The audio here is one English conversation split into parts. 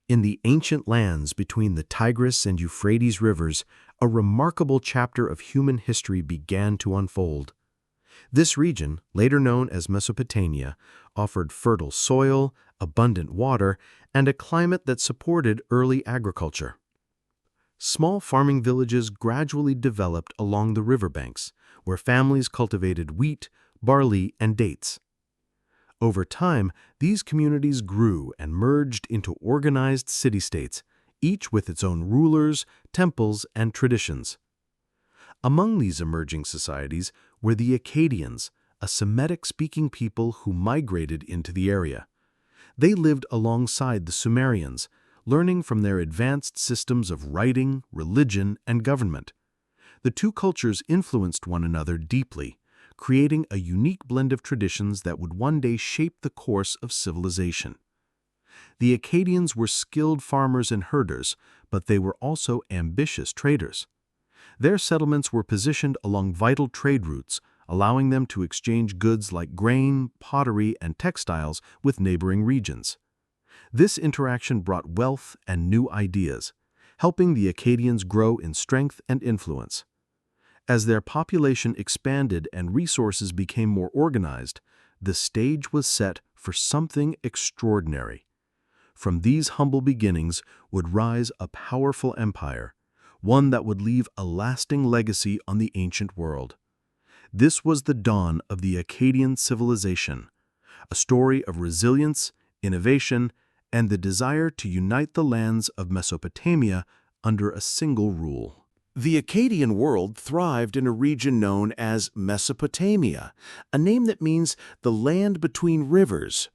In the ancient lands between the Tigris and Euphrates rivers, a remarkable chapter of human history began to unfold. This region, later known as Mesopotamia, offered fertile soil, abundant water, and a climate that supported early agriculture. Small farming villages gradually developed along the riverbanks, where families cultivated wheat, barley, and dates. Over time, these communities grew and merged into organized city-states, each with its own rulers, temples, and traditions. Among these emerging societies were the Akkadians, a Semitic-speaking people who migrated into the area. They lived alongside the Sumerians, learning from their advanced systems of writing, religion, and government. The two cultures influenced one another deeply, creating a unique blend of traditions that would one day shape the course of civilization. The Akkadians were skilled farmers and herders, but they were also ambitious traders. Their settlements were positioned along vital trade routes, allowing them to exchange goods like grain, pottery, and textiles with neighboring regions. This interaction brought wealth and new ideas, helping the Akkadians grow in strength and influence. As their population expanded and resources became more organized, the stage was set for something extraordinary. From these humble beginnings would rise a powerful empire, one that would leave a lasting legacy on the ancient world. This was the dawn of the Akkadian civilization, a story of resilience, innovation, and the desire to unite the lands of Mesopotamia under a single rule. The Akkadian world thrived in a region known as Mesopotamia, a name that means the land between rivers.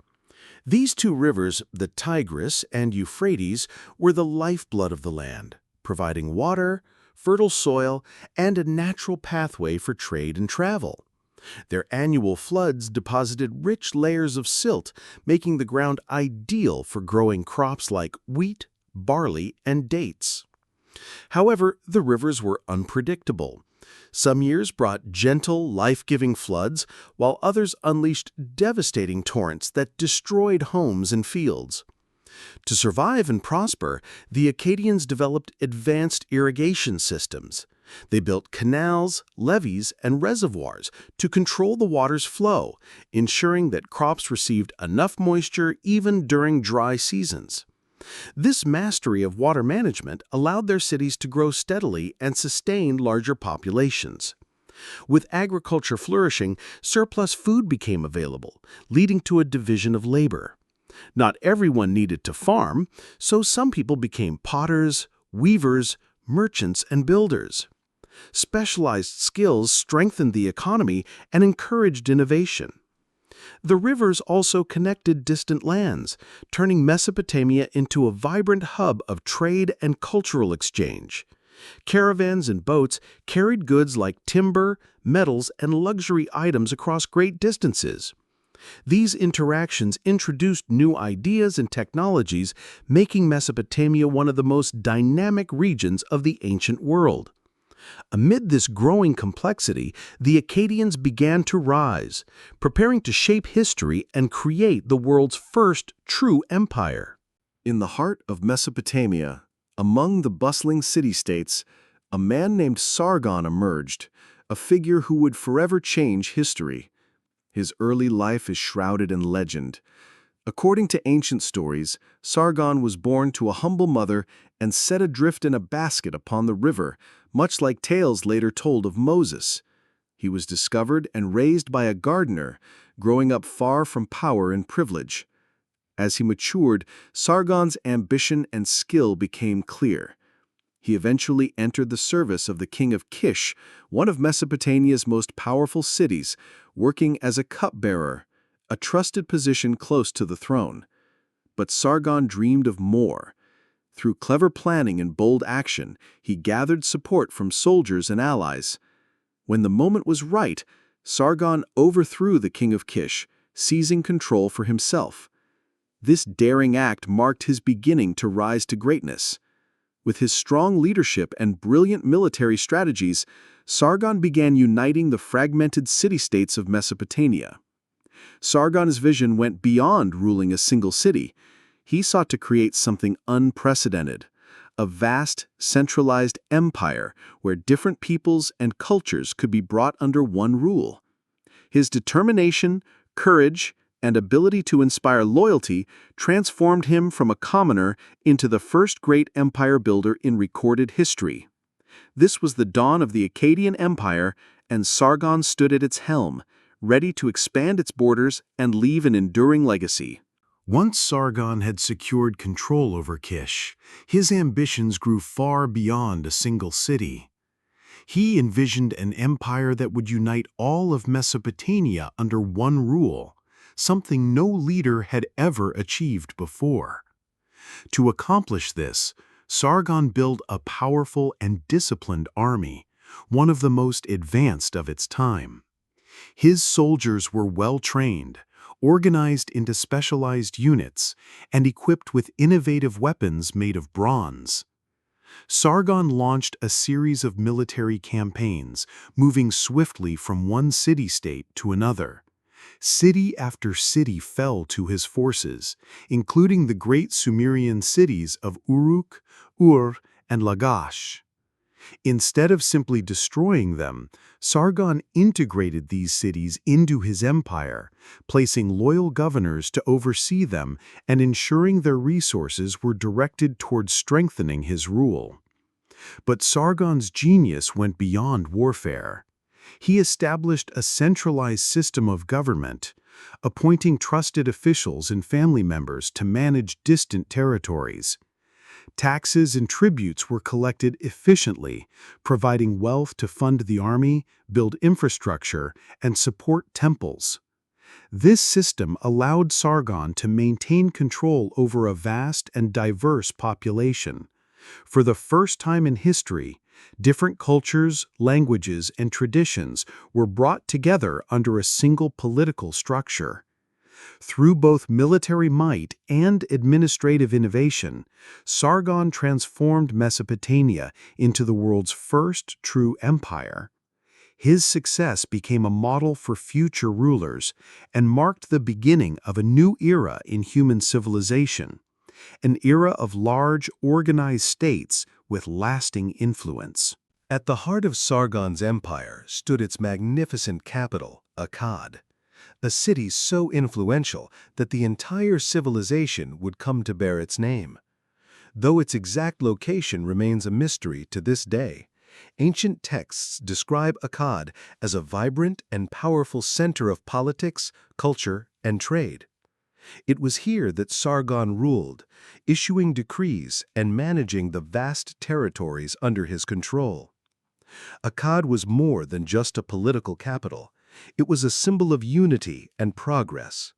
These two rivers, the Tigris and Euphrates, were the lifeblood of the land, providing water, fertile soil, and a natural pathway for trade and travel. Their annual floods deposited rich layers of silt, making the ground ideal for growing crops like wheat, barley, and dates. However, the rivers were unpredictable. Some years brought gentle, life-giving floods, while others unleashed devastating torrents that destroyed homes and fields. To survive and prosper, the Akkadians developed advanced irrigation systems. They built canals, levees, and reservoirs to control the water's flow, ensuring that crops received enough moisture even during dry seasons. This mastery of water management allowed their cities to grow steadily and sustain larger populations. With agriculture flourishing, surplus food became available, leading to a division of labor. Not everyone needed to farm, so some people became potters, weavers, merchants, and builders. Specialized skills strengthened the economy and encouraged innovation. The rivers also connected distant lands, turning Mesopotamia into a vibrant hub of trade and cultural exchange. Caravans and boats carried goods like timber, metals, and luxury items across great distances. These interactions introduced new ideas and technologies, making Mesopotamia one of the most dynamic regions of the ancient world. Amid this growing complexity, the Akkadians began to rise, preparing to shape history and create the world's first true empire. In the heart of Mesopotamia, among the bustling city-states, a man named Sargon emerged, a figure who would forever change history. His early life is shrouded in legend. According to ancient stories, Sargon was born to a humble mother and set adrift in a basket upon the river, much like tales later told of Moses. He was discovered and raised by a gardener, growing up far from power and privilege. As he matured, Sargon's ambition and skill became clear. He eventually entered the service of the king of Kish, one of Mesopotamia's most powerful cities, working as a cupbearer, a trusted position close to the throne. But Sargon dreamed of more. Through clever planning and bold action, he gathered support from soldiers and allies. When the moment was right, Sargon overthrew the king of Kish, seizing control for himself. This daring act marked his beginning to rise to greatness. With his strong leadership and brilliant military strategies, Sargon began uniting the fragmented city-states of Mesopotamia. Sargon's vision went beyond ruling a single city. He sought to create something unprecedented, a vast, centralized empire where different peoples and cultures could be brought under one rule. His determination, courage, and ability to inspire loyalty transformed him from a commoner into the first great empire builder in recorded history. This was the dawn of the Akkadian Empire, and Sargon stood at its helm, ready to expand its borders and leave an enduring legacy. Once Sargon had secured control over Kish, his ambitions grew far beyond a single city. He envisioned an empire that would unite all of Mesopotamia under one rule, something no leader had ever achieved before. To accomplish this, Sargon built a powerful and disciplined army, one of the most advanced of its time. His soldiers were well-trained, organized into specialized units, and equipped with innovative weapons made of bronze. Sargon launched a series of military campaigns, moving swiftly from one city-state to another. City after city fell to his forces, including the great Sumerian cities of Uruk, Ur, and Lagash. Instead of simply destroying them, Sargon integrated these cities into his empire, placing loyal governors to oversee them and ensuring their resources were directed toward strengthening his rule. But Sargon's genius went beyond warfare. He established a centralized system of government, appointing trusted officials and family members to manage distant territories. Taxes and tributes were collected efficiently, providing wealth to fund the army, build infrastructure, and support temples. This system allowed Sargon to maintain control over a vast and diverse population. For the first time in history, different cultures, languages, and traditions were brought together under a single political structure. Through both military might and administrative innovation, Sargon transformed Mesopotamia into the world's first true empire. His success became a model for future rulers and marked the beginning of a new era in human civilization, an era of large, organized states with lasting influence. At the heart of Sargon's empire stood its magnificent capital, Akkad, a city so influential that the entire civilization would come to bear its name. Though its exact location remains a mystery to this day, ancient texts describe Akkad as a vibrant and powerful center of politics, culture, and trade. It was here that Sargon ruled, issuing decrees and managing the vast territories under his control. Akkad was more than just a political capital. It was a symbol of unity and progress.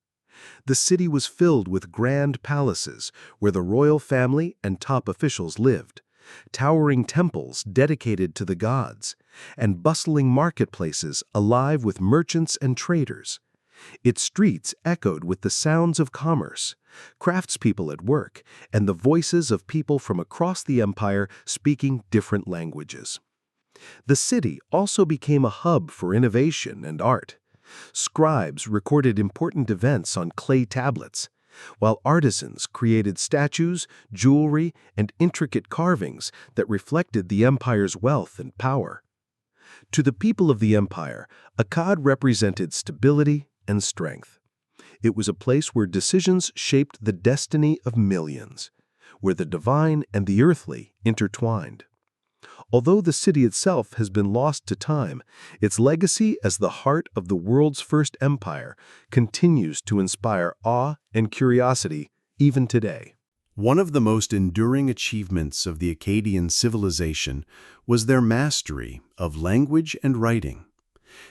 The city was filled with grand palaces where the royal family and top officials lived, towering temples dedicated to the gods, and bustling marketplaces alive with merchants and traders. Its streets echoed with the sounds of commerce, craftspeople at work, and the voices of people from across the empire speaking different languages. The city also became a hub for innovation and art. Scribes recorded important events on clay tablets, while artisans created statues, jewelry, and intricate carvings that reflected the empire's wealth and power. To the people of the empire, Akkad represented stability and strength. It was a place where decisions shaped the destiny of millions, where the divine and the earthly intertwined. Although the city itself has been lost to time, its legacy as the heart of the world's first empire continues to inspire awe and curiosity even today. One of the most enduring achievements of the Akkadian civilization was their mastery of language and writing.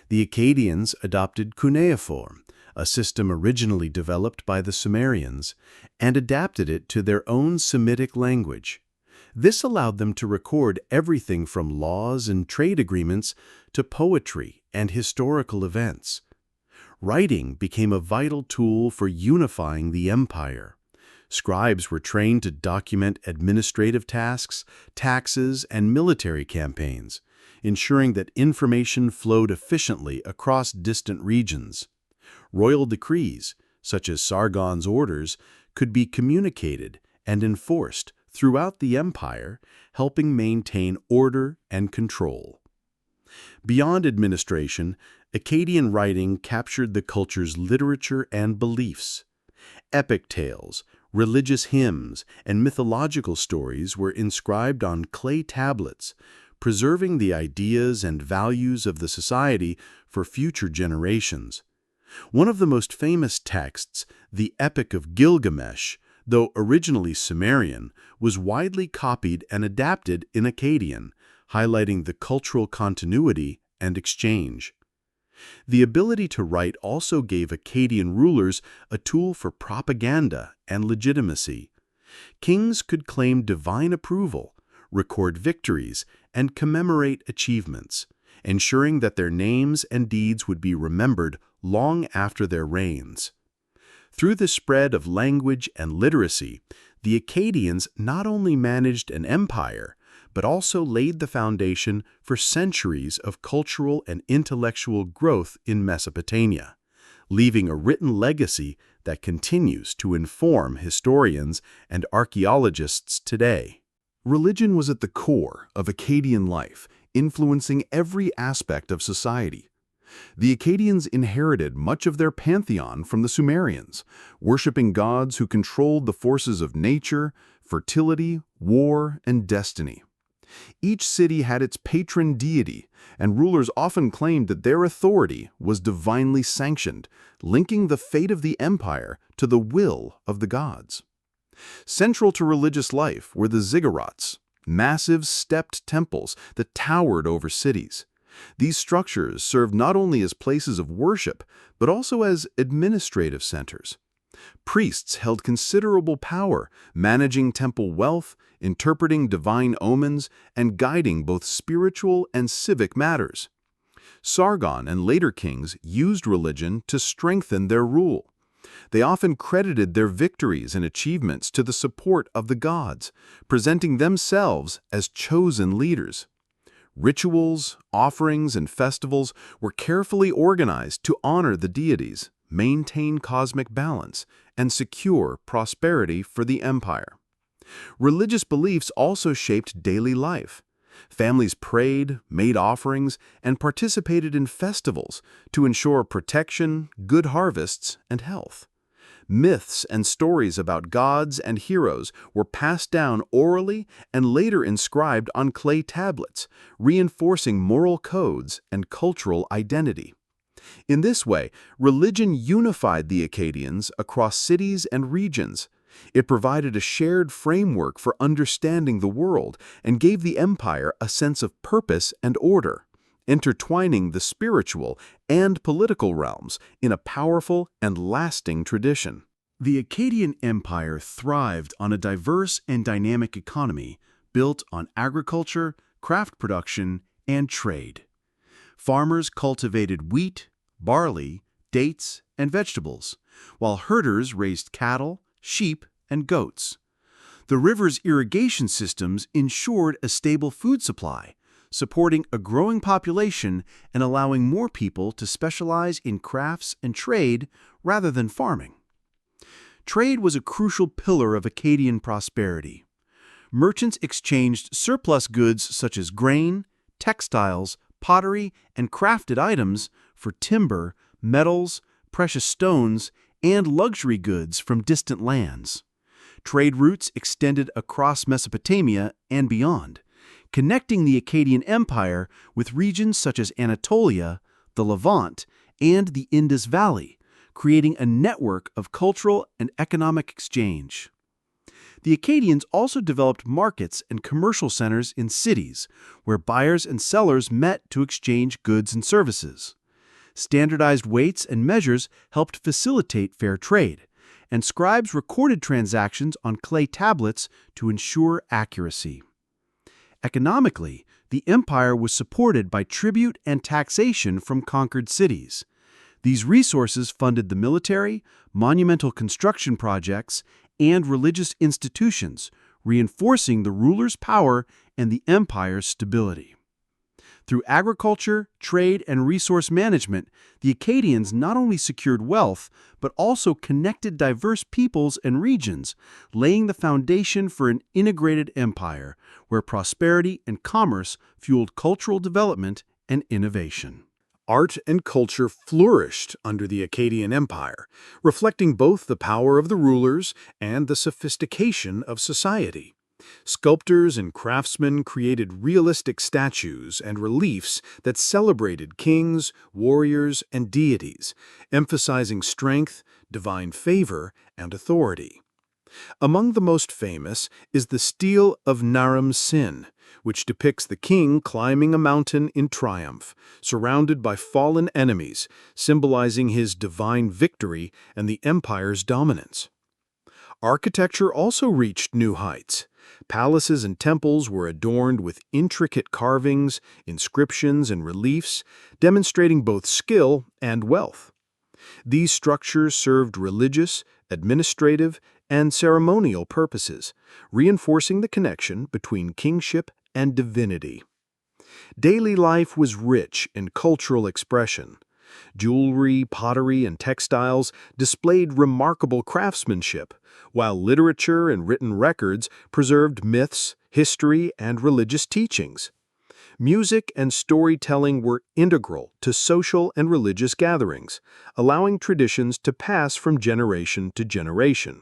The Akkadians adopted cuneiform, a system originally developed by the Sumerians, and adapted it to their own Semitic language. This allowed them to record everything from laws and trade agreements to poetry and historical events. Writing became a vital tool for unifying the empire. Scribes were trained to document administrative tasks, taxes, and military campaigns, ensuring that information flowed efficiently across distant regions. Royal decrees, such as Sargon's orders, could be communicated and enforced throughout the empire, helping maintain order and control. Beyond administration, Akkadian writing captured the culture's literature and beliefs. Epic tales, religious hymns, and mythological stories were inscribed on clay tablets, preserving the ideas and values of the society for future generations. One of the most famous texts, the Epic of Gilgamesh, though originally Sumerian, was widely copied and adapted in Akkadian, highlighting the cultural continuity and exchange. The ability to write also gave Akkadian rulers a tool for propaganda and legitimacy. Kings could claim divine approval, record victories, and commemorate achievements, ensuring that their names and deeds would be remembered long after their reigns. Through the spread of language and literacy, the Akkadians not only managed an empire, but also laid the foundation for centuries of cultural and intellectual growth in Mesopotamia, leaving a written legacy that continues to inform historians and archaeologists today. Religion was at the core of Akkadian life, influencing every aspect of society. The Akkadians inherited much of their pantheon from the Sumerians, worshipping gods who controlled the forces of nature, fertility, war, and destiny. Each city had its patron deity, and rulers often claimed that their authority was divinely sanctioned, linking the fate of the empire to the will of the gods. Central to religious life were the ziggurats, massive stepped temples that towered over cities. These structures served not only as places of worship, but also as administrative centers. Priests held considerable power, managing temple wealth, interpreting divine omens, and guiding both spiritual and civic matters. Sargon and later kings used religion to strengthen their rule. They often credited their victories and achievements to the support of the gods, presenting themselves as chosen leaders. Rituals, offerings, and festivals were carefully organized to honor the deities, maintain cosmic balance, and secure prosperity for the empire. Religious beliefs also shaped daily life. Families prayed, made offerings, and participated in festivals to ensure protection, good harvests, and health. Myths and stories about gods and heroes were passed down orally and later inscribed on clay tablets, reinforcing moral codes and cultural identity. In this way, religion unified the Akkadians across cities and regions. It provided a shared framework for understanding the world and gave the empire a sense of purpose and order, intertwining the spiritual and political realms in a powerful and lasting tradition. The Akkadian Empire thrived on a diverse and dynamic economy built on agriculture, craft production, and trade. Farmers cultivated wheat, barley, dates, and vegetables, while herders raised cattle, sheep, and goats. The river's irrigation systems ensured a stable food supply, supporting a growing population and allowing more people to specialize in crafts and trade rather than farming. Trade was a crucial pillar of Akkadian prosperity. Merchants exchanged surplus goods such as grain, textiles, pottery, and crafted items for timber, metals, precious stones, and luxury goods from distant lands. Trade routes extended across Mesopotamia and beyond, connecting the Akkadian Empire with regions such as Anatolia, the Levant, and the Indus Valley, creating a network of cultural and economic exchange. The Akkadians also developed markets and commercial centers in cities where buyers and sellers met to exchange goods and services. Standardized weights and measures helped facilitate fair trade, and scribes recorded transactions on clay tablets to ensure accuracy. Economically, the empire was supported by tribute and taxation from conquered cities. These resources funded the military, monumental construction projects, and religious institutions, reinforcing the ruler's power and the empire's stability. Through agriculture, trade, and resource management, the Akkadians not only secured wealth, but also connected diverse peoples and regions, laying the foundation for an integrated empire where prosperity and commerce fueled cultural development and innovation. Art and culture flourished under the Akkadian Empire, reflecting both the power of the rulers and the sophistication of society. Sculptors and craftsmen created realistic statues and reliefs that celebrated kings, warriors, and deities, emphasizing strength, divine favor, and authority. Among the most famous is the Stele of Naram Sin, which depicts the king climbing a mountain in triumph, surrounded by fallen enemies, symbolizing his divine victory and the empire's dominance. Architecture also reached new heights. Palaces and temples were adorned with intricate carvings, inscriptions, and reliefs, demonstrating both skill and wealth. These structures served religious, administrative, and ceremonial purposes, reinforcing the connection between kingship and divinity. Daily life was rich in cultural expression. Jewelry, pottery, and textiles displayed remarkable craftsmanship, while literature and written records preserved myths, history, and religious teachings. Music and storytelling were integral to social and religious gatherings, allowing traditions to pass from generation to generation.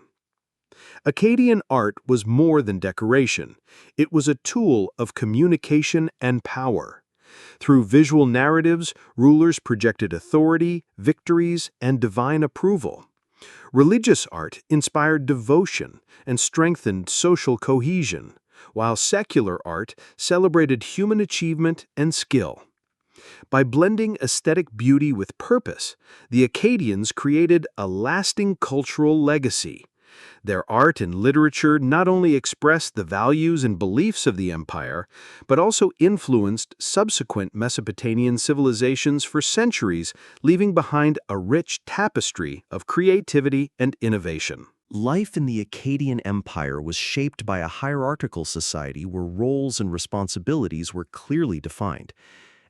Akkadian art was more than decoration. It was a tool of communication and power. Through visual narratives, rulers projected authority, victories, and divine approval. Religious art inspired devotion and strengthened social cohesion, while secular art celebrated human achievement and skill. By blending aesthetic beauty with purpose, the Akkadians created a lasting cultural legacy. Their art and literature not only expressed the values and beliefs of the empire, but also influenced subsequent Mesopotamian civilizations for centuries, leaving behind a rich tapestry of creativity and innovation. Life in the Akkadian Empire was shaped by a hierarchical society where roles and responsibilities were clearly defined.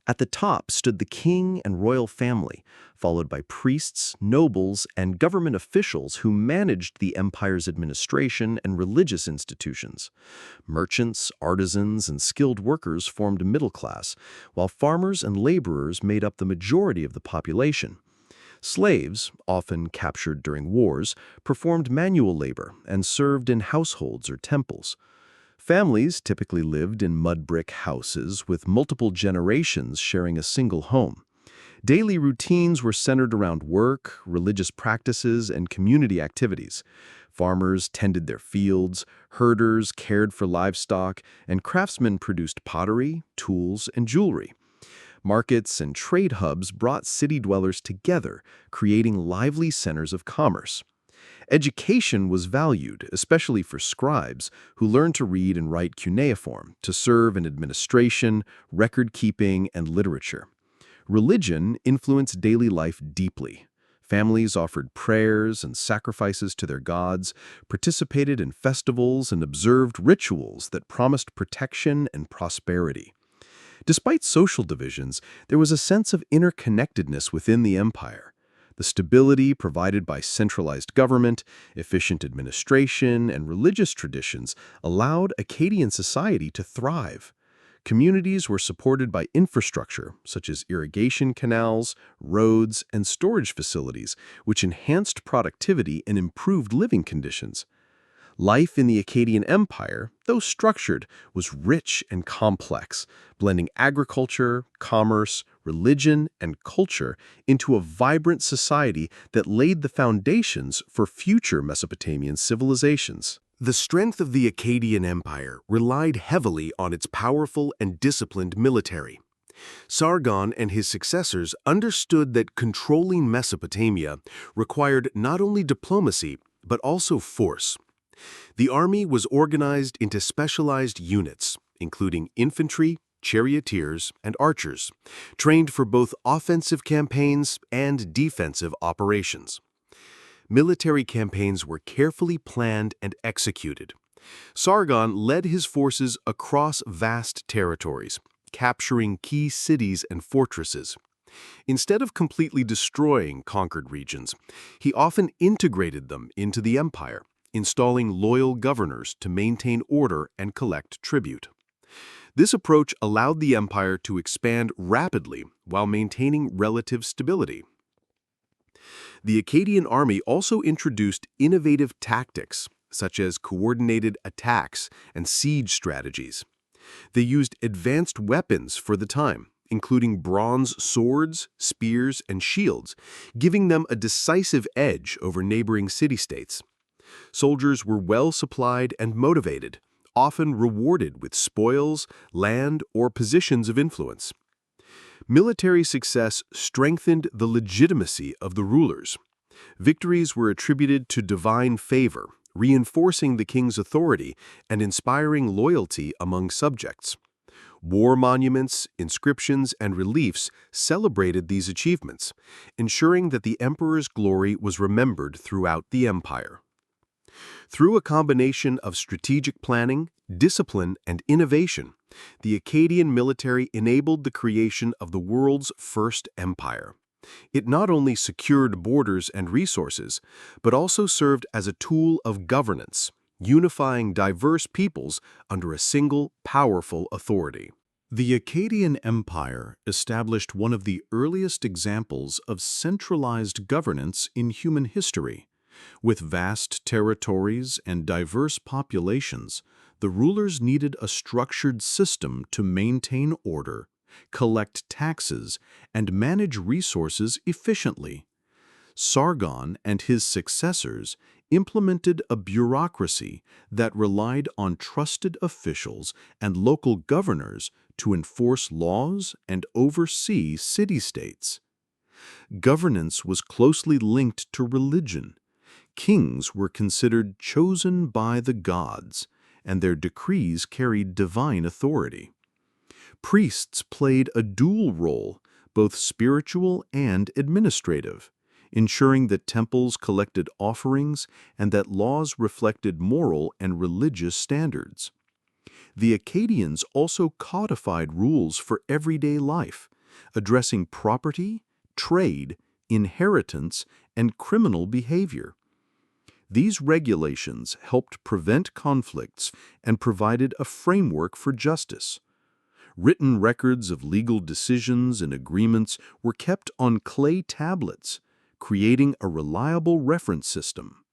At the top stood the king and royal family, followed by priests, nobles, and government officials who managed the empire's administration and religious institutions. Merchants, artisans, and skilled workers formed a middle class, while farmers and laborers made up the majority of the population. Slaves, often captured during wars, performed manual labor and served in households or temples. Families typically lived in mud brick houses with multiple generations sharing a single home. Daily routines were centered around work, religious practices, and community activities. Farmers tended their fields, herders cared for livestock, and craftsmen produced pottery, tools, and jewelry. Markets and trade hubs brought city dwellers together, creating lively centers of commerce. Education was valued, especially for scribes, who learned to read and write cuneiform to serve in administration, record-keeping, and literature. Religion influenced daily life deeply. Families offered prayers and sacrifices to their gods, participated in festivals, and observed rituals that promised protection and prosperity. Despite social divisions, there was a sense of interconnectedness within the empire. The stability provided by centralized government, efficient administration, and religious traditions allowed Akkadian society to thrive. Communities were supported by infrastructure, such as irrigation canals, roads, and storage facilities, which enhanced productivity and improved living conditions. Life in the Akkadian Empire, though structured, was rich and complex, blending agriculture, commerce, religion, and culture into a vibrant society that laid the foundations for future Mesopotamian civilizations. The strength of the Akkadian Empire relied heavily on its powerful and disciplined military. Sargon and his successors understood that controlling Mesopotamia required not only diplomacy, but also force. The army was organized into specialized units, including infantry, charioteers, and archers, trained for both offensive campaigns and defensive operations. Military campaigns were carefully planned and executed. Sargon led his forces across vast territories, capturing key cities and fortresses. Instead of completely destroying conquered regions, he often integrated them into the empire, installing loyal governors to maintain order and collect tribute. This approach allowed the empire to expand rapidly while maintaining relative stability. The Akkadian army also introduced innovative tactics, such as coordinated attacks and siege strategies. They used advanced weapons for the time, including bronze swords, spears, and shields, giving them a decisive edge over neighboring city-states. Soldiers were well supplied and motivated, often rewarded with spoils, land, or positions of influence. Military success strengthened the legitimacy of the rulers. Victories were attributed to divine favor, reinforcing the king's authority and inspiring loyalty among subjects. War monuments, inscriptions, and reliefs celebrated these achievements, ensuring that the emperor's glory was remembered throughout the empire. Through a combination of strategic planning, discipline, and innovation, the Akkadian military enabled the creation of the world's first empire. It not only secured borders and resources, but also served as a tool of governance, unifying diverse peoples under a single, powerful authority. The Akkadian Empire established one of the earliest examples of centralized governance in human history. With vast territories and diverse populations, the rulers needed a structured system to maintain order, collect taxes, and manage resources efficiently. Sargon and his successors implemented a bureaucracy that relied on trusted officials and local governors to enforce laws and oversee city-states. Governance was closely linked to religion. Kings were considered chosen by the gods, and their decrees carried divine authority. Priests played a dual role, both spiritual and administrative, ensuring that temples collected offerings and that laws reflected moral and religious standards. The Akkadians also codified rules for everyday life, addressing property, trade, inheritance, and criminal behavior. These regulations helped prevent conflicts and provided a framework for justice. Written records of legal decisions and agreements were kept on clay tablets, creating a reliable reference system.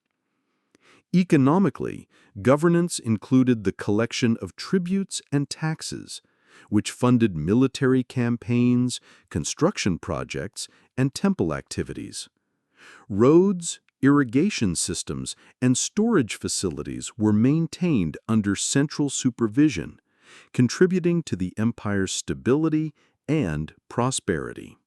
Economically, governance included the collection of tributes and taxes, which funded military campaigns, construction projects, and temple activities. Roads, irrigation systems, and storage facilities were maintained under central supervision, contributing to the empire's stability and prosperity.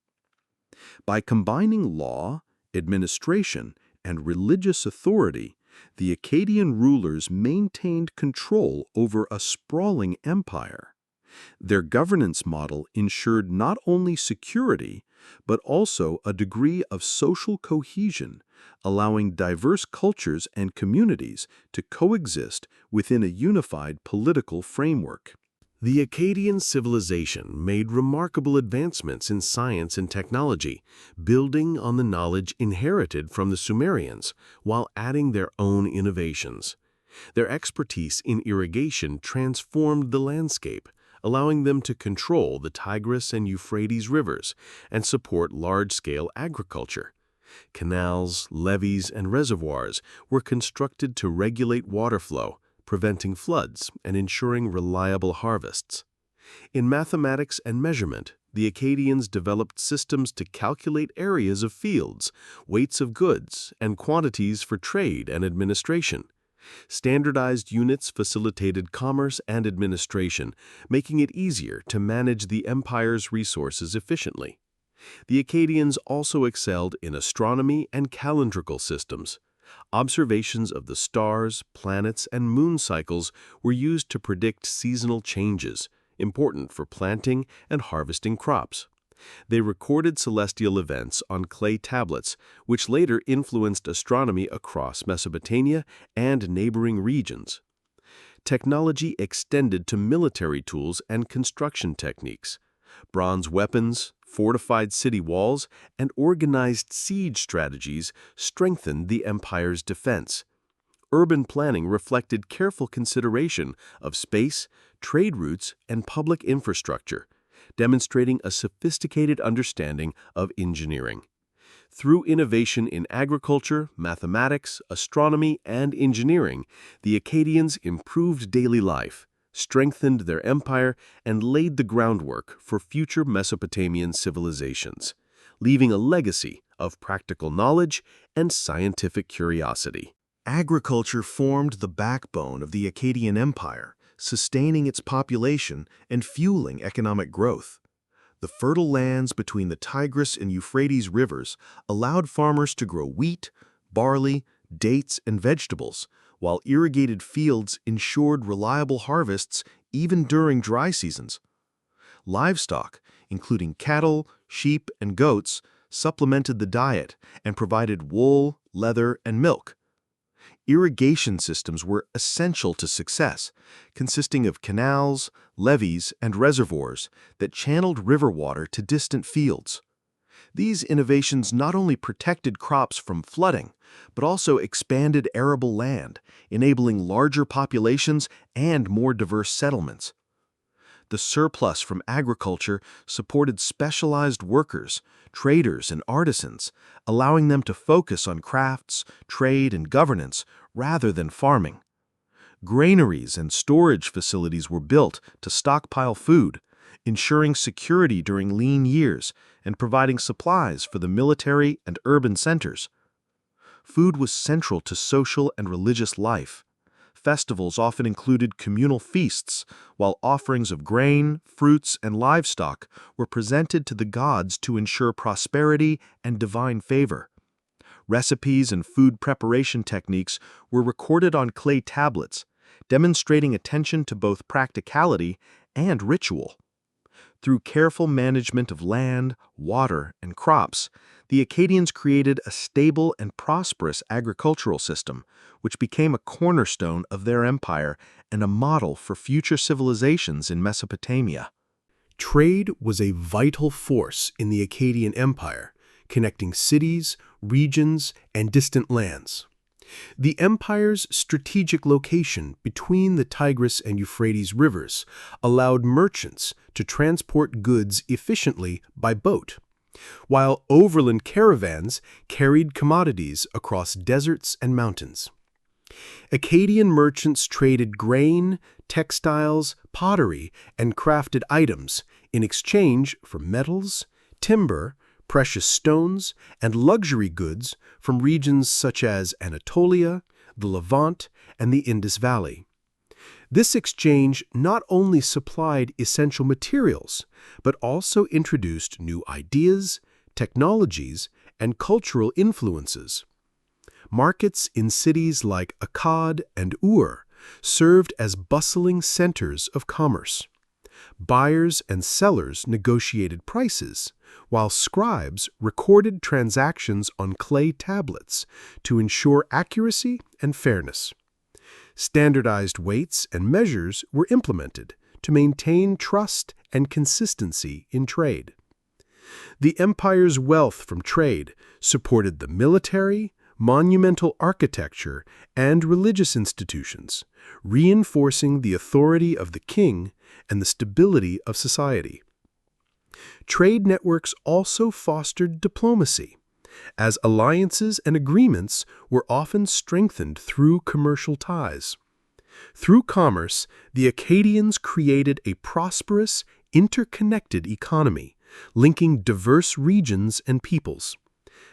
By combining law, administration, and religious authority, the Akkadian rulers maintained control over a sprawling empire. Their governance model ensured not only security, but also a degree of social cohesion, allowing diverse cultures and communities to coexist within a unified political framework. The Akkadian civilization made remarkable advancements in science and technology, building on the knowledge inherited from the Sumerians while adding their own innovations. Their expertise in irrigation transformed the landscape, allowing them to control the Tigris and Euphrates rivers and support large-scale agriculture. Canals, levees, and reservoirs were constructed to regulate water flow, preventing floods and ensuring reliable harvests. In mathematics and measurement, the Akkadians developed systems to calculate areas of fields, weights of goods, and quantities for trade and administration. Standardized units facilitated commerce and administration, making it easier to manage the empire's resources efficiently. The Akkadians also excelled in astronomy and calendrical systems. Observations of the stars, planets, and moon cycles were used to predict seasonal changes, important for planting and harvesting crops. They recorded celestial events on clay tablets, which later influenced astronomy across Mesopotamia and neighboring regions. Technology extended to military tools and construction techniques. Bronze weapons, fortified city walls, and organized siege strategies strengthened the empire's defense. Urban planning reflected careful consideration of space, trade routes, and public infrastructure, demonstrating a sophisticated understanding of engineering. Through innovation in agriculture, mathematics, astronomy, and engineering, the Akkadians improved daily life, strengthened their empire, and laid the groundwork for future Mesopotamian civilizations, leaving a legacy of practical knowledge and scientific curiosity. Agriculture formed the backbone of the Akkadian Empire, sustaining its population and fueling economic growth. The fertile lands between the Tigris and Euphrates rivers allowed farmers to grow wheat, barley, dates, and vegetables, while irrigated fields ensured reliable harvests even during dry seasons. Livestock, including cattle, sheep, and goats, supplemented the diet and provided wool, leather, and milk. Irrigation systems were essential to success, consisting of canals, levees, and reservoirs that channeled river water to distant fields. These innovations not only protected crops from flooding, but also expanded arable land, enabling larger populations and more diverse settlements. The surplus from agriculture supported specialized workers, traders, and artisans, allowing them to focus on crafts, trade, and governance rather than farming. Granaries and storage facilities were built to stockpile food, ensuring security during lean years and providing supplies for the military and urban centers. Food was central to social and religious life. Festivals often included communal feasts, while offerings of grain, fruits, and livestock were presented to the gods to ensure prosperity and divine favor. Recipes and food preparation techniques were recorded on clay tablets, demonstrating attention to both practicality and ritual. Through careful management of land, water, and crops, the Akkadians created a stable and prosperous agricultural system, which became a cornerstone of their empire and a model for future civilizations in Mesopotamia. Trade was a vital force in the Akkadian Empire, connecting cities, regions, and distant lands. The empire's strategic location between the Tigris and Euphrates rivers allowed merchants to transport goods efficiently by boat, while overland caravans carried commodities across deserts and mountains. Akkadian merchants traded grain, textiles, pottery, and crafted items in exchange for metals, timber, precious stones, and luxury goods from regions such as Anatolia, the Levant, and the Indus Valley. This exchange not only supplied essential materials, but also introduced new ideas, technologies, and cultural influences. Markets in cities like Akkad and Ur served as bustling centers of commerce. Buyers and sellers negotiated prices, while scribes recorded transactions on clay tablets to ensure accuracy and fairness. Standardized weights and measures were implemented to maintain trust and consistency in trade. The empire's wealth from trade supported the military, monumental architecture, and religious institutions, reinforcing the authority of the king and the stability of society. Trade networks also fostered diplomacy, as alliances and agreements were often strengthened through commercial ties. Through commerce, the Akkadians created a prosperous, interconnected economy, linking diverse regions and peoples.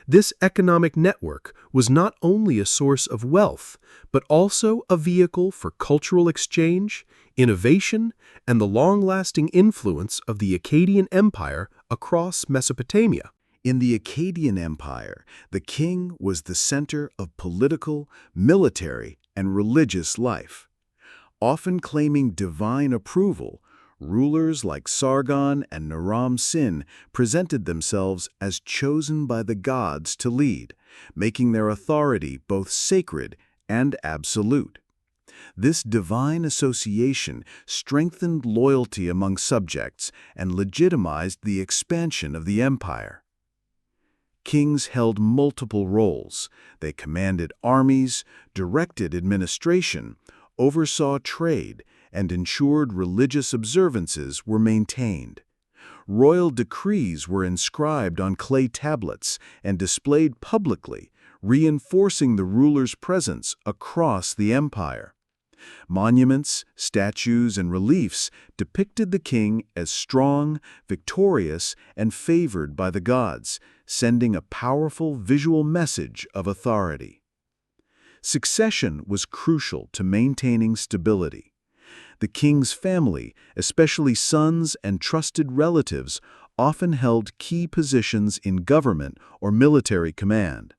This economic network was not only a source of wealth, but also a vehicle for cultural exchange, innovation, and the long-lasting influence of the Akkadian Empire across Mesopotamia. In the Akkadian Empire, the king was the center of political, military, and religious life. Often claiming divine approval, rulers like Sargon and Naram-Sin presented themselves as chosen by the gods to lead, making their authority both sacred and absolute. This divine association strengthened loyalty among subjects and legitimized the expansion of the empire. Kings held multiple roles. They commanded armies, directed administration, oversaw trade, and ensured religious observances were maintained. Royal decrees were inscribed on clay tablets and displayed publicly, reinforcing the ruler's presence across the empire. Monuments, statues, and reliefs depicted the king as strong, victorious, and favored by the gods, sending a powerful visual message of authority. Succession was crucial to maintaining stability. The king's family, especially sons and trusted relatives, often held key positions in government or military command.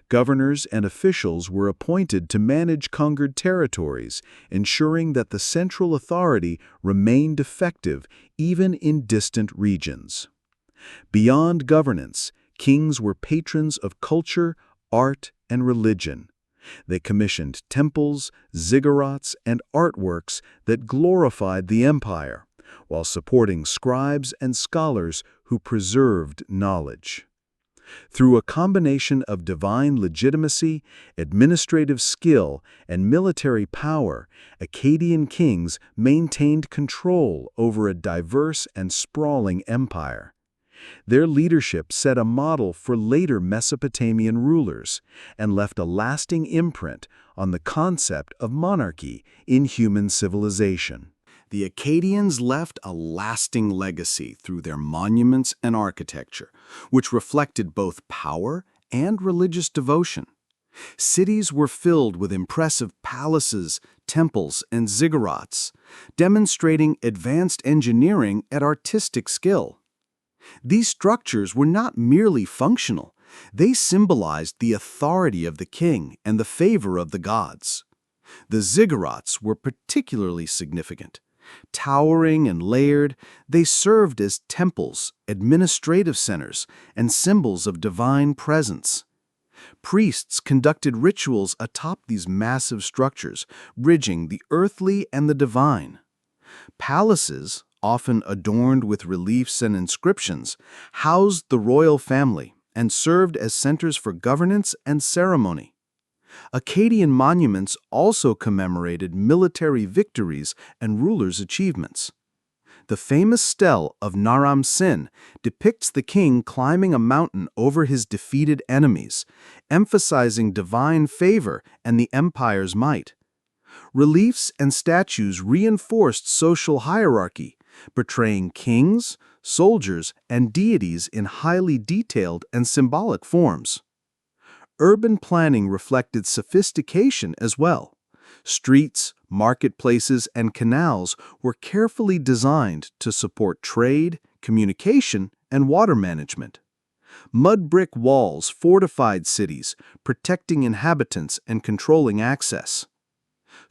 Governors and officials were appointed to manage conquered territories, ensuring that the central authority remained effective even in distant regions. Beyond governance, kings were patrons of culture, art, and religion. They commissioned temples, ziggurats, and artworks that glorified the empire, while supporting scribes and scholars who preserved knowledge. Through a combination of divine legitimacy, administrative skill, and military power, Akkadian kings maintained control over a diverse and sprawling empire. Their leadership set a model for later Mesopotamian rulers and left a lasting imprint on the concept of monarchy in human civilization. The Akkadians left a lasting legacy through their monuments and architecture, which reflected both power and religious devotion. Cities were filled with impressive palaces, temples, and ziggurats, demonstrating advanced engineering and artistic skill. These structures were not merely functional, they symbolized the authority of the king and the favor of the gods. The ziggurats were particularly significant. Towering and layered, they served as temples, administrative centers, and symbols of divine presence. Priests conducted rituals atop these massive structures, bridging the earthly and the divine. Palaces, often adorned with reliefs and inscriptions, housed the royal family and served as centers for governance and ceremony. Akkadian monuments also commemorated military victories and rulers' achievements. The famous stele of Naram Sin depicts the king climbing a mountain over his defeated enemies, emphasizing divine favor and the empire's might. Reliefs and statues reinforced social hierarchy, portraying kings, soldiers, and deities in highly detailed and symbolic forms. Urban planning reflected sophistication as well. Streets, marketplaces, and canals were carefully designed to support trade, communication, and water management. Mud brick walls fortified cities, protecting inhabitants and controlling access.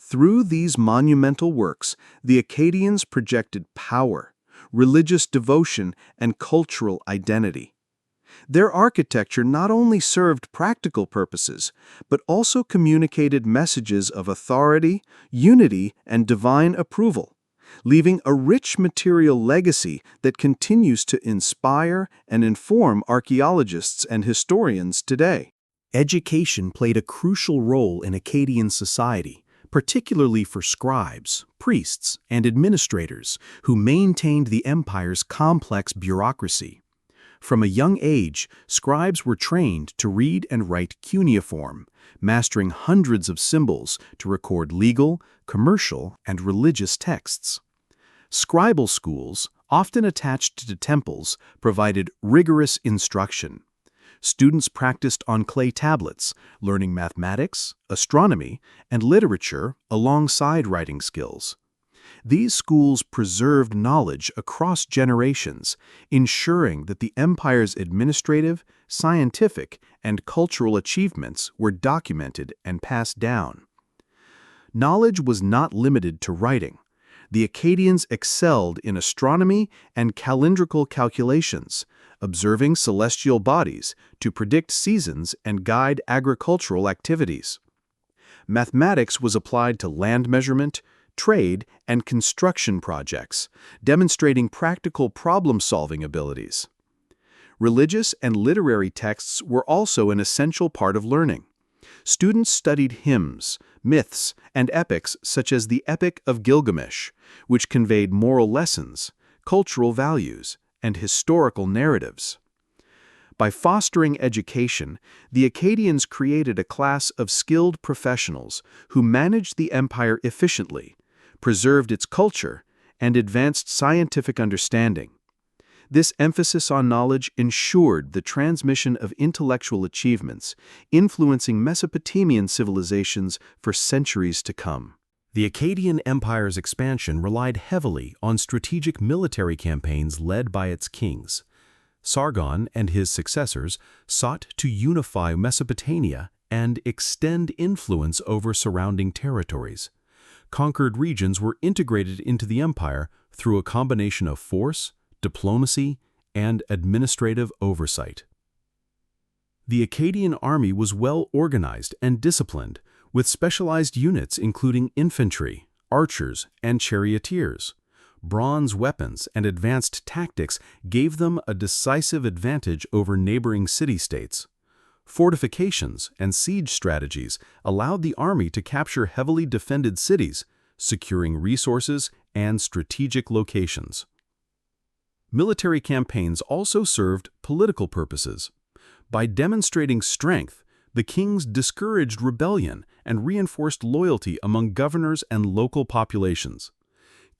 Through these monumental works, the Akkadians projected power, religious devotion, and cultural identity. Their architecture not only served practical purposes, but also communicated messages of authority, unity, and divine approval, leaving a rich material legacy that continues to inspire and inform archaeologists and historians today. Education played a crucial role in Akkadian society, particularly for scribes, priests, and administrators who maintained the empire's complex bureaucracy. From a young age, scribes were trained to read and write cuneiform, mastering hundreds of symbols to record legal, commercial, and religious texts. Scribal schools, often attached to temples, provided rigorous instruction. Students practiced on clay tablets, learning mathematics, astronomy, and literature alongside writing skills. These schools preserved knowledge across generations, ensuring that the empire's administrative, scientific, and cultural achievements were documented and passed down. Knowledge was not limited to writing. The Akkadians excelled in astronomy and calendrical calculations, observing celestial bodies to predict seasons and guide agricultural activities. Mathematics was applied to land measurement, trade, and construction projects, demonstrating practical problem-solving abilities. Religious and literary texts were also an essential part of learning. Students studied hymns, myths, and epics such as the Epic of Gilgamesh, which conveyed moral lessons, cultural values, and historical narratives. By fostering education, the Akkadians created a class of skilled professionals who managed the empire efficiently, preserved its culture, and advanced scientific understanding. This emphasis on knowledge ensured the transmission of intellectual achievements, influencing Mesopotamian civilizations for centuries to come. The Akkadian Empire's expansion relied heavily on strategic military campaigns led by its kings. Sargon and his successors sought to unify Mesopotamia and extend influence over surrounding territories. Conquered regions were integrated into the empire through a combination of force, diplomacy, and administrative oversight. The Akkadian army was well organized and disciplined, with specialized units including infantry, archers, and charioteers. Bronze weapons and advanced tactics gave them a decisive advantage over neighboring city-states. Fortifications and siege strategies allowed the army to capture heavily defended cities, securing resources and strategic locations. Military campaigns also served political purposes. By demonstrating strength, the kings discouraged rebellion and reinforced loyalty among governors and local populations.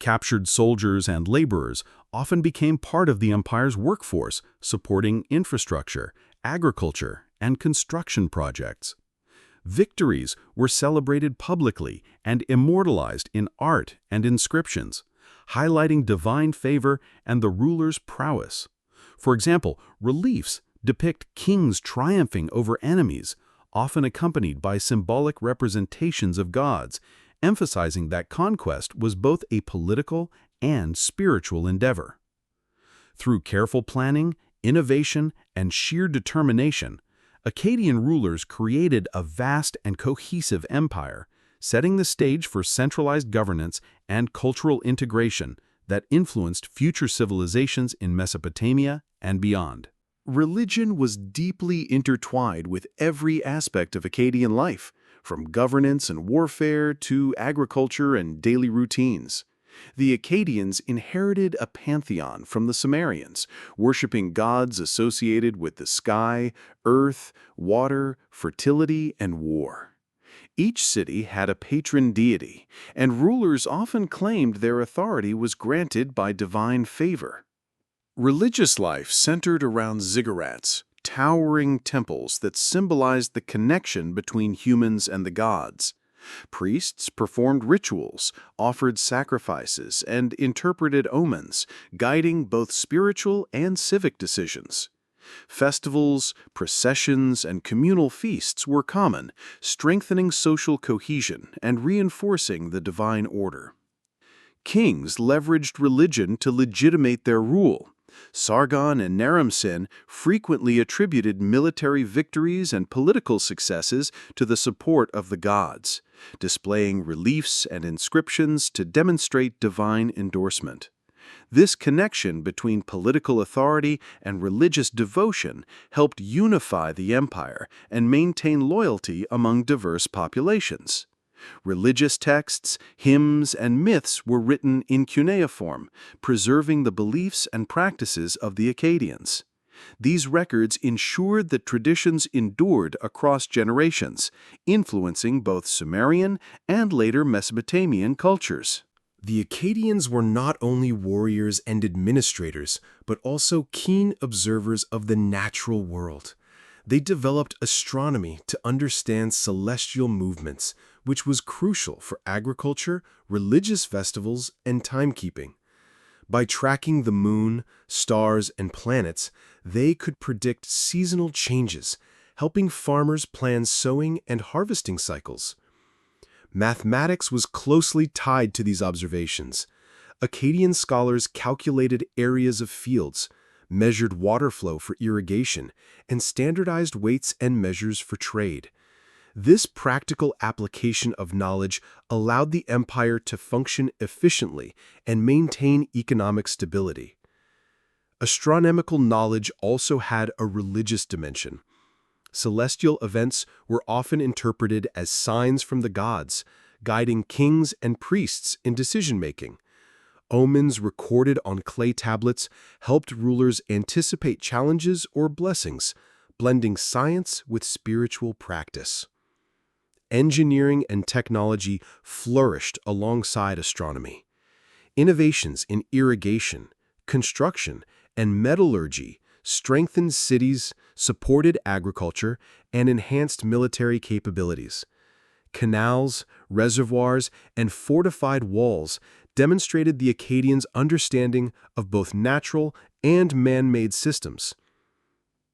Captured soldiers and laborers often became part of the empire's workforce, supporting infrastructure, agriculture, and construction projects. Victories were celebrated publicly and immortalized in art and inscriptions, highlighting divine favor and the ruler's prowess. For example, reliefs depict kings triumphing over enemies, often accompanied by symbolic representations of gods, emphasizing that conquest was both a political and spiritual endeavor. Through careful planning, innovation, and sheer determination, Akkadian rulers created a vast and cohesive empire, setting the stage for centralized governance and cultural integration that influenced future civilizations in Mesopotamia and beyond. Religion was deeply intertwined with every aspect of Akkadian life, from governance and warfare to agriculture and daily routines. The Akkadians inherited a pantheon from the Sumerians, worshipping gods associated with the sky, earth, water, fertility, and war. Each city had a patron deity, and rulers often claimed their authority was granted by divine favor. Religious life centered around ziggurats, towering temples that symbolized the connection between humans and the gods. Priests performed rituals, offered sacrifices, and interpreted omens, guiding both spiritual and civic decisions. Festivals, processions, and communal feasts were common, strengthening social cohesion and reinforcing the divine order. Kings leveraged religion to legitimate their rule. Sargon and Naram-Sin frequently attributed military victories and political successes to the support of the gods, displaying reliefs and inscriptions to demonstrate divine endorsement. This connection between political authority and religious devotion helped unify the empire and maintain loyalty among diverse populations. Religious texts, hymns, and myths were written in cuneiform, preserving the beliefs and practices of the Akkadians. These records ensured that traditions endured across generations, influencing both Sumerian and later Mesopotamian cultures. The Akkadians were not only warriors and administrators, but also keen observers of the natural world. They developed astronomy to understand celestial movements, which was crucial for agriculture, religious festivals, and timekeeping. By tracking the moon, stars, and planets, they could predict seasonal changes, helping farmers plan sowing and harvesting cycles. Mathematics was closely tied to these observations. Akkadian scholars calculated areas of fields, measured water flow for irrigation, and standardized weights and measures for trade. This practical application of knowledge allowed the empire to function efficiently and maintain economic stability. Astronomical knowledge also had a religious dimension. Celestial events were often interpreted as signs from the gods, guiding kings and priests in decision-making. Omens recorded on clay tablets helped rulers anticipate challenges or blessings, blending science with spiritual practice. Engineering and technology flourished alongside astronomy. Innovations in irrigation, construction, and metallurgy strengthened cities, supported agriculture, and enhanced military capabilities. Canals, reservoirs, and fortified walls demonstrated the Akkadians' understanding of both natural and man-made systems.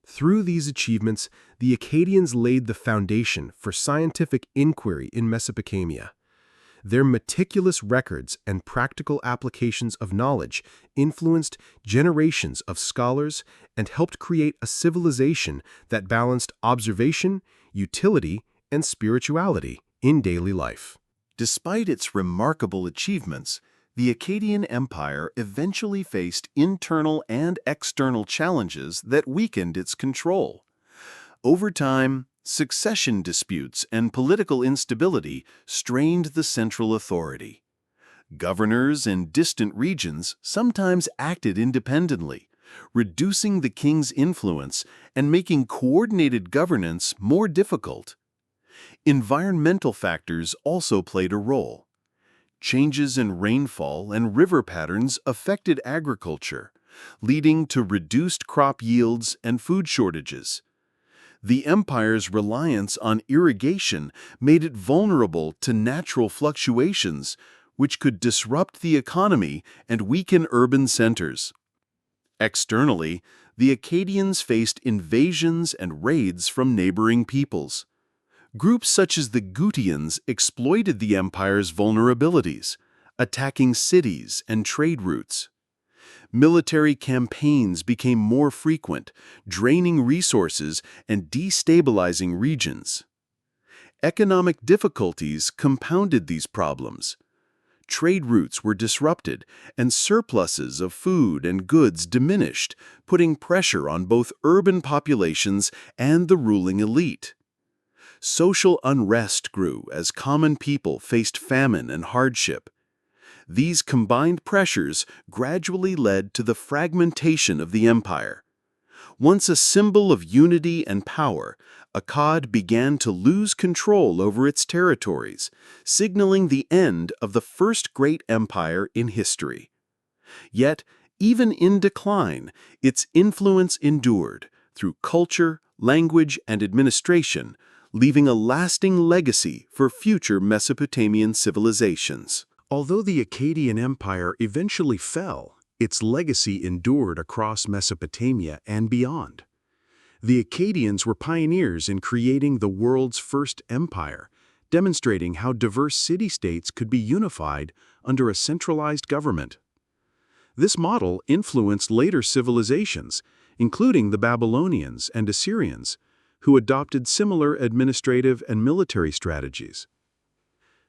Through these achievements, the Akkadians laid the foundation for scientific inquiry in Mesopotamia. Their meticulous records and practical applications of knowledge influenced generations of scholars and helped create a civilization that balanced observation, utility, and spirituality in daily life. Despite its remarkable achievements, the Akkadian Empire eventually faced internal and external challenges that weakened its control. Over time, succession disputes and political instability strained the central authority. Governors in distant regions sometimes acted independently, reducing the king's influence and making coordinated governance more difficult. Environmental factors also played a role. Changes in rainfall and river patterns affected agriculture, leading to reduced crop yields and food shortages. The empire's reliance on irrigation made it vulnerable to natural fluctuations, which could disrupt the economy and weaken urban centers. Externally, the Akkadians faced invasions and raids from neighboring peoples. Groups such as the Gutians exploited the empire's vulnerabilities, attacking cities and trade routes. Military campaigns became more frequent, draining resources and destabilizing regions. Economic difficulties compounded these problems. Trade routes were disrupted, and surpluses of food and goods diminished, putting pressure on both urban populations and the ruling elite. Social unrest grew as common people faced famine and hardship. These combined pressures gradually led to the fragmentation of the empire. Once a symbol of unity and power, Akkad began to lose control over its territories, signaling the end of the first great empire in history. Yet, even in decline, its influence endured through culture, language, and administration, leaving a lasting legacy for future Mesopotamian civilizations. Although the Akkadian Empire eventually fell, its legacy endured across Mesopotamia and beyond. The Akkadians were pioneers in creating the world's first empire, demonstrating how diverse city-states could be unified under a centralized government. This model influenced later civilizations, including the Babylonians and Assyrians, who adopted similar administrative and military strategies.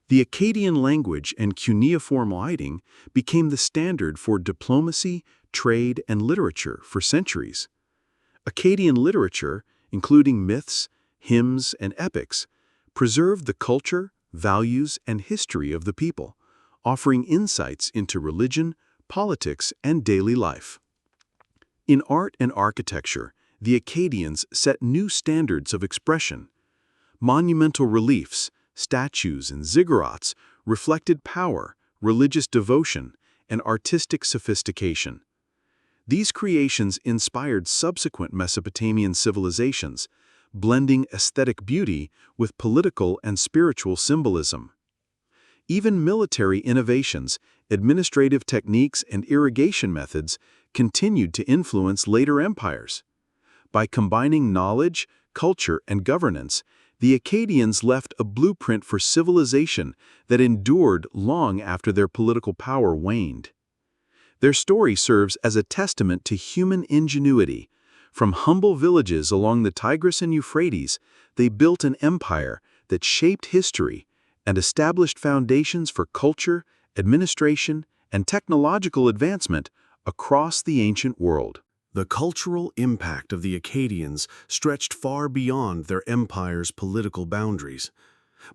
The Akkadian language and cuneiform writing became the standard for diplomacy, trade, and literature for centuries. Akkadian literature, including myths, hymns, and epics, preserved the culture, values, and history of the people, offering insights into religion, politics, and daily life. In art and architecture, the Akkadians set new standards of expression. Monumental reliefs, statues, and ziggurats reflected power, religious devotion, and artistic sophistication. These creations inspired subsequent Mesopotamian civilizations, blending aesthetic beauty with political and spiritual symbolism. Even military innovations, administrative techniques, and irrigation methods continued to influence later empires. By combining knowledge, culture, and governance, the Akkadians left a blueprint for civilization that endured long after their political power waned. Their story serves as a testament to human ingenuity. From humble villages along the Tigris and Euphrates, they built an empire that shaped history and established foundations for culture, administration, and technological advancement across the ancient world. The cultural impact of the Akkadians stretched far beyond their empire's political boundaries.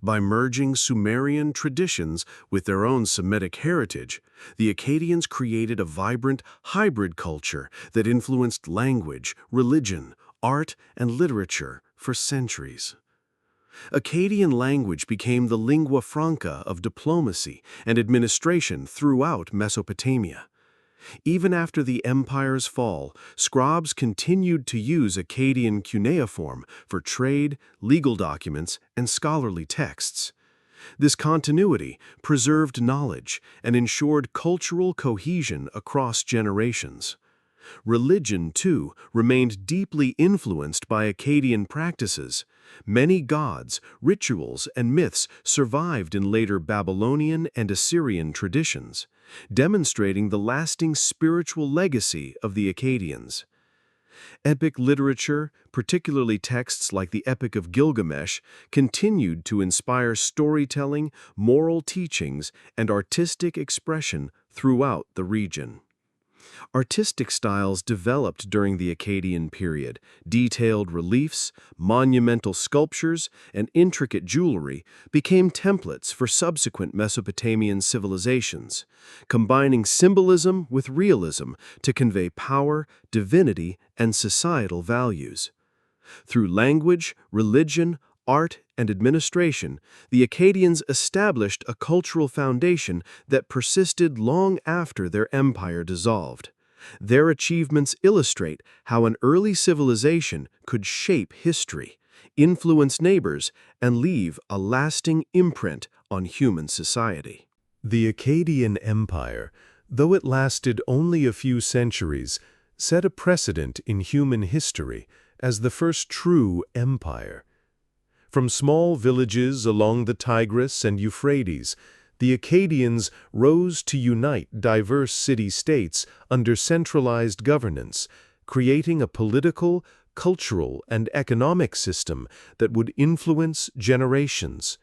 By merging Sumerian traditions with their own Semitic heritage, the Akkadians created a vibrant hybrid culture that influenced language, religion, art, and literature for centuries. Akkadian language became the lingua franca of diplomacy and administration throughout Mesopotamia. Even after the empire's fall, scribes continued to use Akkadian cuneiform for trade, legal documents, and scholarly texts. This continuity preserved knowledge and ensured cultural cohesion across generations. Religion, too, remained deeply influenced by Akkadian practices. Many gods, rituals, and myths survived in later Babylonian and Assyrian traditions, demonstrating the lasting spiritual legacy of the Akkadians. Epic literature, particularly texts like the Epic of Gilgamesh, continued to inspire storytelling, moral teachings, and artistic expression throughout the region. Artistic styles developed during the Akkadian period. Detailed reliefs, monumental sculptures, and intricate jewelry became templates for subsequent Mesopotamian civilizations, combining symbolism with realism to convey power, divinity, and societal values. Through language, religion, art, and administration, the Akkadians established a cultural foundation that persisted long after their empire dissolved. Their achievements illustrate how an early civilization could shape history, influence neighbors, and leave a lasting imprint on human society. The Akkadian Empire, though it lasted only a few centuries, set a precedent in human history as the first true empire. From small villages along the Tigris and Euphrates, the Akkadians rose to unite diverse city-states under centralized governance, creating a political, cultural, and economic system that would influence generations.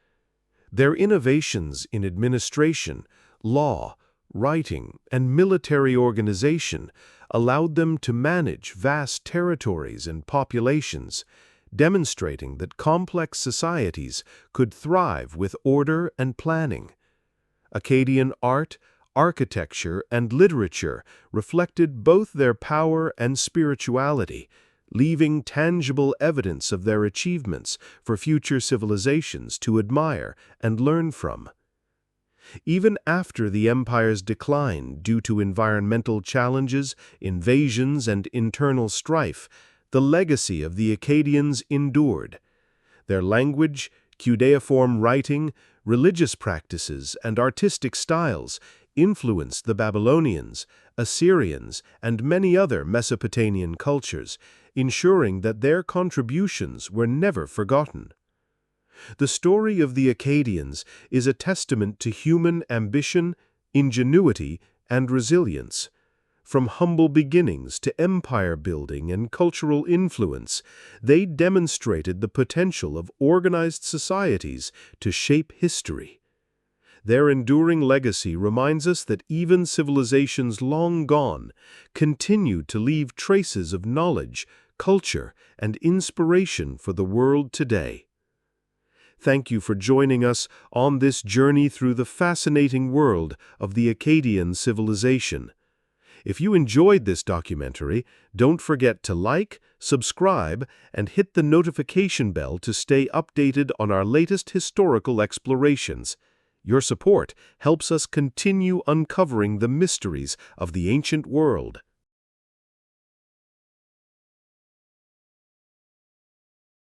Their innovations in administration, law, writing, and military organization allowed them to manage vast territories and populations, demonstrating that complex societies could thrive with order and planning. Akkadian art, architecture, and literature reflected both their power and spirituality, leaving tangible evidence of their achievements for future civilizations to admire and learn from. Even after the empire's decline due to environmental challenges, invasions, and internal strife, the legacy of the Akkadians endured. Their language, cuneiform writing, religious practices, and artistic styles influenced the Babylonians, Assyrians, and many other Mesopotamian cultures, ensuring that their contributions were never forgotten. The story of the Akkadians is a testament to human ambition, ingenuity, and resilience. From humble beginnings to empire building and cultural influence, they demonstrated the potential of organized societies to shape history. Their enduring legacy reminds us that even civilizations long gone continue to leave traces of knowledge, culture, and inspiration for the world today. Thank you for joining us on this journey through the fascinating world of the Akkadian civilization. If you enjoyed this documentary, don't forget to like, subscribe, and hit the notification bell to stay updated on our latest historical explorations. Your support helps us continue uncovering the mysteries of the ancient world.